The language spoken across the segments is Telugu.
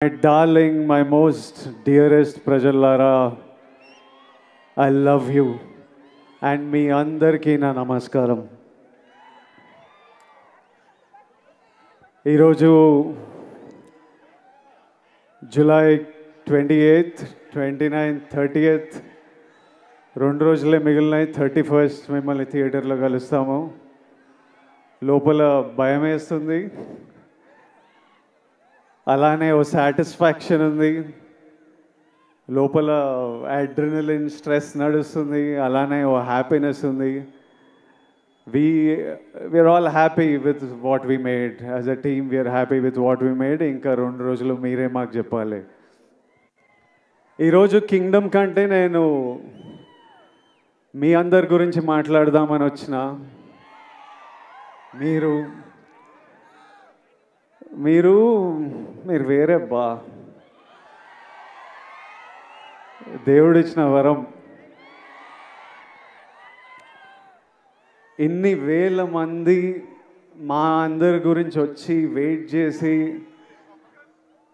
My darling, my most dearest Prajalara, I love you. And మీ అందరికీ నా నమస్కారం. ఈరోజు జూలై 28th, 29th, 30th 2 రోజులే మిగిలినాయి. 31st మిమ్మల్ని థియేటర్లో కలుస్తాము. లోపల భయం వేస్తుంది, అలానే ఓ సాటిస్ఫాక్షన్ ఉంది, లోపల అడ్రినలిన్ స్ట్రెస్ నడుస్తుంది, అలానే ఓ హ్యాపీనెస్ ఉంది. We are all happy with what we made as a team. We are happy with what we made. ఇంకా 2 రోజులు మీరే మాకు చెప్పాలి. ఈరోజు కింగ్డమ్ కంటే నేను మీ అందరి గురించి మాట్లాడదామని వచ్చిన. మీరు మీరు మీరు వేరే బా, దేవుడిచ్చిన వరం. ఇన్ని వేల మంది మా అందరి గురించి వచ్చి వెయిట్ చేసి,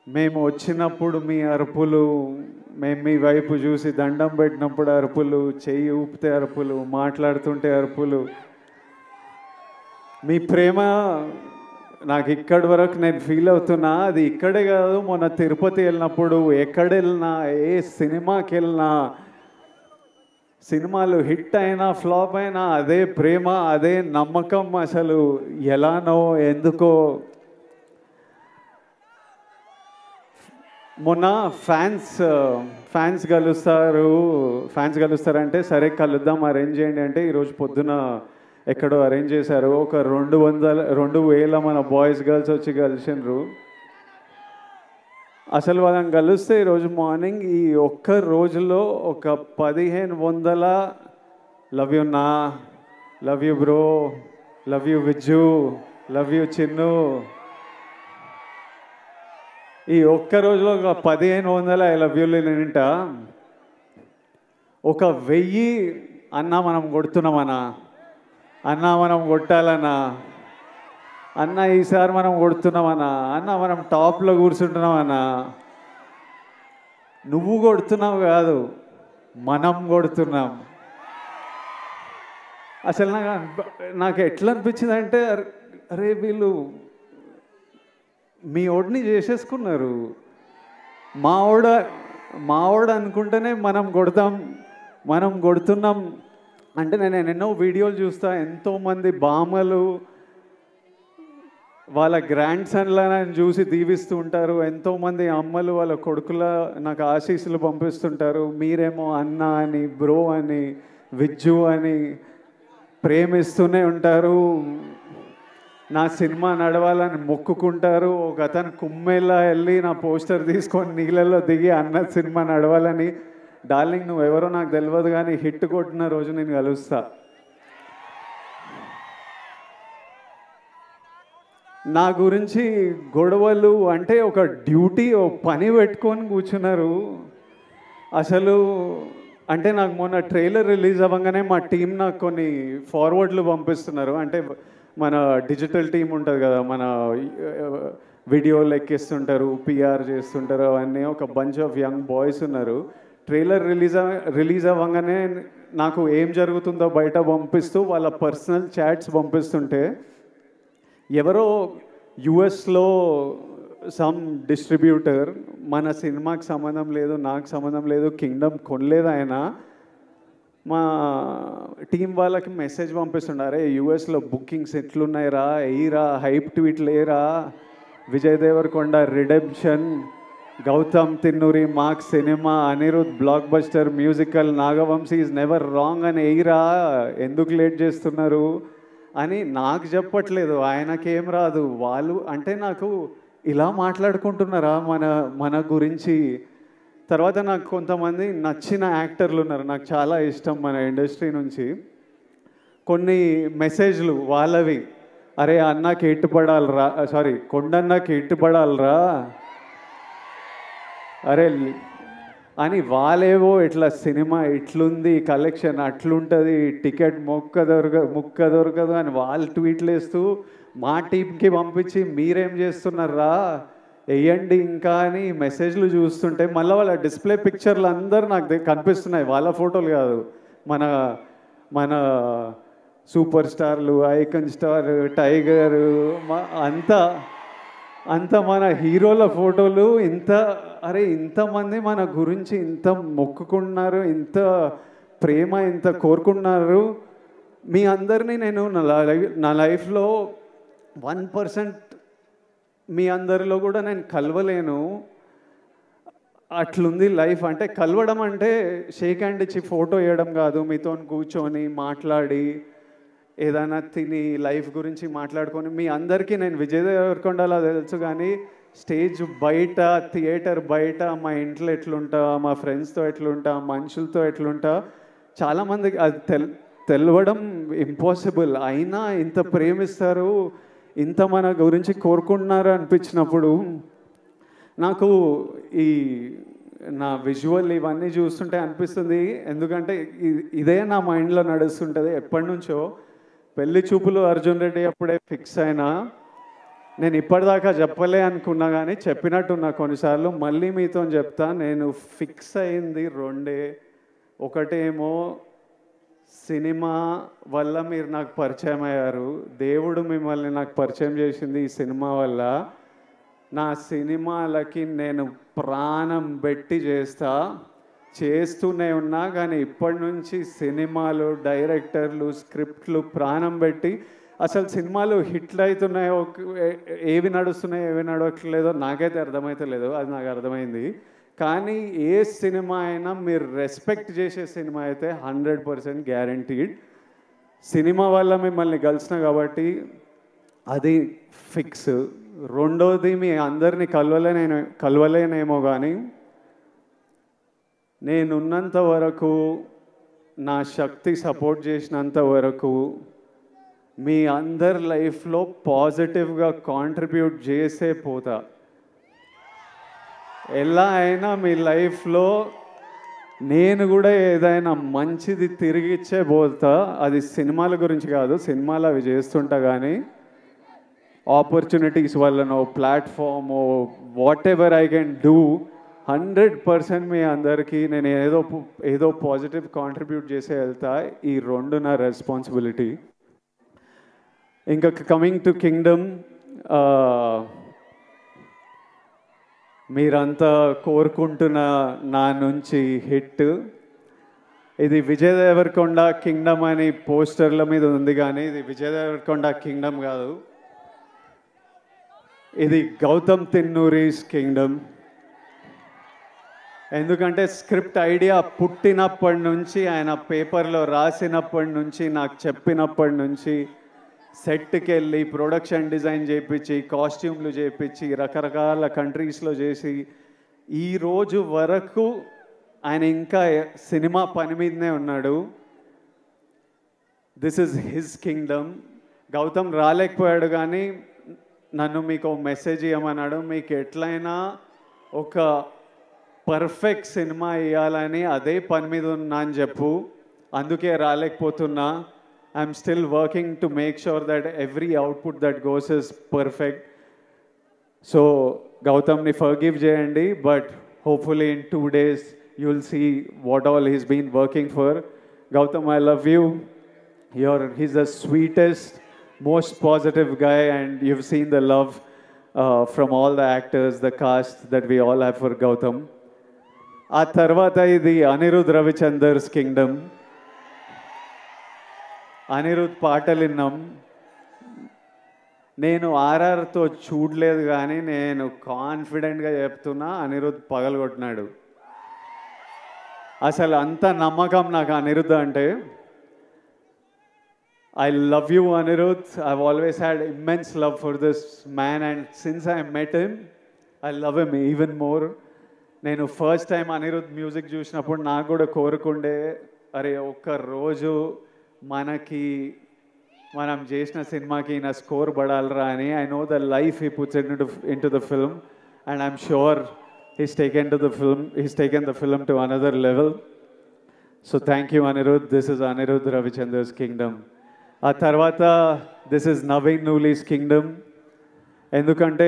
మేము వచ్చినప్పుడు మీ అరుపులు, మేము మీ వైపు చూసి దండం పెట్టినప్పుడు అరుపులు, చెయ్యి ఊపితే అరుపులు, మాట్లాడుతుంటే అరుపులు, మీ ప్రేమ నాకు ఇక్కడి వరకు నేను ఫీల్ అవుతున్నా. అది ఇక్కడే కాదు, మొన్న తిరుపతి వెళ్ళినప్పుడు, ఎక్కడ వెళ్ళినా, ఏ సినిమాకి వెళ్ళినా, సినిమాలు హిట్ అయినా ఫ్లాప్ అయినా అదే ప్రేమ, అదే నమ్మకం. అసలు ఎలానో ఎందుకో. మొన్న ఫ్యాన్స్ కలుస్తారంటే సరే కలుద్దాం, అరేంజ్ చేయండి అంటే ఈరోజు పొద్దున ఎక్కడో అరేంజ్ చేశారు. ఒక 2,000 మన బాయ్స్ గర్ల్స్ వచ్చి కలిసినారు. అసలు వాళ్ళని కలిస్తే ఈరోజు మార్నింగ్ ఈ ఒక్క రోజులో ఒక 1,500 లవ్ యూ నా, love you bro, love you Vijju, love you Chinnu, ఈ ఒక్క రోజులో ఒక 1,500 ఐ లవ్ యూలు నింట. ఒక 1000 అన్నా మనం కొడుతున్నామన్నా, అన్నా మనం కొట్టాలన్నా, అన్న ఈసారి మనం కొడుతున్నామన్నా, అన్న మనం టాప్లో కూర్చుంటున్నామన్నా. నువ్వు కొడుతున్నావు కాదు, మనం కొడుతున్నాం. అసలు నాకు ఎట్లా అనిపించింది అంటే, అరే వీళ్ళు మీ ఓడిని చేసేసుకున్నారు. మావాడు అనుకుంటేనే మనం కొడుతున్నాం అంటే. నేను ఎన్నో వీడియోలు చూస్తా, ఎంతోమంది బామ్మలు వాళ్ళ గ్రాండ్ సన్లను చూసి దీవిస్తూ ఉంటారు. ఎంతోమంది అమ్మలు వాళ్ళ కొడుకుల నాకు ఆశీస్సులు పంపిస్తుంటారు. మీరేమో అన్న అని, బ్రో అని, విజ్జు అని ప్రేమిస్తూనే ఉంటారు. నా సినిమా నడవాలని మొక్కుకుంటారు. ఒక అతను కుమ్మెల్లా వెళ్ళి నా పోస్టర్ తీసుకొని నీళ్ళల్లో దిగి అన్న సినిమా నడవాలని. డార్లింగ్ నువ్వెవరో నాకు తెలియదు, కానీ హిట్ కొట్టిన రోజు నేను కలుస్తా. నా గురించి గొడవలు అంటే ఒక డ్యూటీ, ఓ పని పెట్టుకొని కూర్చున్నారు. అసలు అంటే నాకు మొన్న ట్రైలర్ రిలీజ్ అవ్వగానే మా టీం నాకు కొన్ని ఫార్వర్డ్లు పంపిస్తున్నారు. అంటే మన డిజిటల్ టీం ఉంటుంది కదా, మన వీడియోలు ఎక్కిస్తుంటారు, పిఆర్ చేస్తుంటారు, అవన్నీ ఒక బంచ్ ఆఫ్ యంగ్ బాయ్స్ ఉన్నారు. ట్రైలర్ రిలీజ్ అవ్వగానే నాకు ఏం జరుగుతుందో బయట పంపిస్తూ వాళ్ళ పర్సనల్ చాట్స్ పంపిస్తుంటే, ఎవరో యుఎస్లో సమ్ డిస్ట్రిబ్యూటర్, మన సినిమాకి సంబంధం లేదు, నాకు సంబంధం లేదు, కింగ్డమ్ కొనలేదు ఆయన, మా టీం వాళ్ళకి మెసేజ్ పంపిస్తుండారే, యుఎస్లో బుకింగ్స్ ఎట్లున్నాయిరా, ఎయిరా, హైప్ ట్వీట్లు ఏరా, Vijay Deverakonda redemption, Gautam Tinnanuri mark cinema, Anirudh blockbuster musical, Nagavamsi is never wrong అని ఎయిరా, ఎందుకు లేట్ చేస్తున్నారు అని నాకు చెప్పట్లేదు. ఆయనకేం రాదు. వాళ్ళు అంటే నాకు ఇలా మాట్లాడుకుంటున్నారా మన గురించి. తర్వాత నాకు కొంతమంది నచ్చిన యాక్టర్లు ఉన్నారు, నాకు చాలా ఇష్టం మన ఇండస్ట్రీ నుంచి. కొన్ని మెసేజ్లు వాళ్ళవి, అరే అన్నకి ఎట్టుపడాలరా, సారీ కొండన్నకి ఎట్టుపడాలరా, అరే అని వాళ్ళేవో ఇట్లా సినిమా ఇట్లుంది, కలెక్షన్ అట్లుంటుంది, టికెట్ ముక్క దొరకదు అని వాళ్ళు ట్వీట్లు వేస్తూ మా టీంకి పంపించి మీరేం చేస్తున్నారా, వేయండి ఇంకా అని మెసేజ్లు చూస్తుంటే మళ్ళీ వాళ్ళ డిస్ప్లే పిక్చర్లు అందరూ నాకు కనిపిస్తున్నాయి, వాళ్ళ ఫోటోలు కాదు, మన మన సూపర్ స్టార్లు, ఐకన్ స్టార్, టైగర్, అంతా అంత మన హీరోల ఫోటోలు. అరే ఇంతమంది మన గురించి ఇంత మొక్కుకున్నారు, ఇంత ప్రేమ ఇంత కోరుకున్నారు. మీ అందరినీ నేను నా లైఫ్లో 1% మీ అందరిలో కూడా నేను కలవలేను. అట్లుంది లైఫ్. అంటే కలవడం అంటే షేక్ హ్యాండ్ ఇచ్చి ఫోటో వేయడం కాదు, మీతో కూర్చొని మాట్లాడి ఏదైనా తిని లైఫ్ గురించి మాట్లాడుకొని. మీ అందరికీ నేను విజయ్ దేవరకొండలా తెలుసు, కానీ స్టేజ్ బయట, థియేటర్ బయట, మా ఇంట్లో ఎట్లుంటా, మా ఫ్రెండ్స్తో ఎట్లుంటా, మనుషులతో ఎట్లుంటా, చాలామందికి అది తెలవడం ఇంపాసిబుల్. అయినా ఇంత ప్రేమిస్తారు, ఇంత మన గురించి కోరుకుంటున్నారు అనిపించినప్పుడు నాకు ఈ నా విజువల్ ఇవన్నీ చూస్తుంటే అనిపిస్తుంది. ఎందుకంటే ఇదే నా మైండ్లో నడుస్తుంటుంది ఎప్పటి నుంచో. పెళ్లి చూపులు అర్జున్ రెడ్డి అప్పుడే ఫిక్స్ అయినా, నేను ఇప్పటిదాకా చెప్పలే అనుకున్నా కానీ చెప్పినట్టున్నా కొన్నిసార్లు. మళ్ళీ మీతో చెప్తా, నేను ఫిక్స్ అయింది రెండే. ఒకటేమో సినిమా వల్ల మీరు నాకు పరిచయం అయ్యారు, దేవుడు మిమ్మల్ని నాకు పరిచయం చేసింది ఈ సినిమా వల్ల. నా సినిమాలకి నేను ప్రాణం పెట్టి చేస్తూనే ఉన్నా, కానీ ఇప్పటి నుంచి సినిమాలు, డైరెక్టర్లు, స్క్రిప్ట్లు ప్రాణం పెట్టి, అసలు సినిమాలు హిట్లు అవుతున్నాయో, ఏవి నడుస్తున్నాయో ఏవి నడవట్లేదో నాకైతే అర్థమవుతలేదు, అది నాకు అర్థమైంది. కానీ ఏ సినిమా అయినా మీరు రెస్పెక్ట్ చేసే సినిమా అయితే 100% గ్యారంటీడ్. సినిమా వల్ల మిమ్మల్ని కలిసిన కాబట్టి అది ఫిక్స్. రెండోది, మీ అందరినీ కలవలేనేమో కానీ నేనున్నంత వరకు, నా శక్తి సపోర్ట్ చేసినంత వరకు మీ అందరి లైఫ్లో పాజిటివ్గా కాంట్రిబ్యూట్ చేసే పోతా. ఎలా అయినా మీ లైఫ్లో నేను కూడా ఏదైనా మంచిది తిరిగిచ్చే పోతా. అది సినిమాల గురించి కాదు, సినిమాలు అవి చేస్తుంటా, కానీ ఆపర్చునిటీస్ వల్లనో, ప్లాట్ఫామో, whatever I can do 100% మీ అందరికీ నేను ఏదో పాజిటివ్ కాంట్రిబ్యూట్ చేసే వెళ్తా. ఈ రెండు నా రెస్పాన్సిబిలిటీ. ఇంకా కమింగ్ టు కింగ్డమ్, మీరంతా కోరుకుంటున్న నా నుంచి హిట్. ఇది విజయ్ దేవరకొండ కింగ్డమ్ అని పోస్టర్ల మీద ఉంది, కానీ ఇది విజయ్ దేవరకొండ కింగ్డమ్ కాదు, ఇది గౌతమ్ తిన్నూరీస్ కింగ్డమ్. ఎందుకంటే స్క్రిప్ట్ ఐడియా పుట్టినప్పటి నుంచి, ఆయన పేపర్లో రాసినప్పటి నుంచి, నాకు చెప్పినప్పటి నుంచి, సెట్కి వెళ్ళి ప్రొడక్షన్ డిజైన్ చేయించి, కాస్ట్యూమ్లు చేయించి, రకరకాల కంట్రీస్లో చేసి, ఈరోజు వరకు ఆయన ఇంకా సినిమా పని మీదనే ఉన్నాడు. This is his kingdom. Gautam రాలేకపోయాడు, కానీ నన్ను మీకు మెసేజ్ ఇవ్వమన్నాడు. మీకు ఎట్లయినా ఒక పర్ఫెక్ట్ సినిమా ఇవ్వాలని అదే పని మీద ఉన్నా అని చెప్పు, అందుకే రాలేకపోతున్నా. I'm still working to make sure that every output that goes is perfect. So Gautamni forgive jayandi, but hopefully in 2 days you'll see what all he's been working for. Gautam, I love you. He's the sweetest, most positive guy, and you've seen the love from all the actors, the cast that we all have for Gautam. ఆ తర్వాత ఇది అనిరుద్ రవిచందర్స్ కింగ్డమ్. అనిరుద్ పాటలు విన్నాం. నేను ఆర్ఆర్తో చూడలేదు, కానీ నేను కాన్ఫిడెంట్గా చెప్తున్నా, అనిరుద్ పగలగొట్టినాడు. అసలు అంత నమ్మకం నాకు అనిరుద్ అంటే. I love you, Anirudh. I've always had immense love for this man, and since I met him, I love him even more. నేను ఫస్ట్ టైం అనిరుద్ మ్యూజిక్ చూసినప్పుడు నాకు కూడా కోరుకుండే, అరే ఒక్క రోజు మనం చేసిన సినిమాకి నా స్కోర్ పడాలరా అని. I know the life he puts into the film, and I'm sure he's taken the film to another level. So thank you, Anirudh. This is Anirudh Ravichander's kingdom. ఆ తర్వాత this is Naveen Nooli's Kingdom. ఎందుకంటే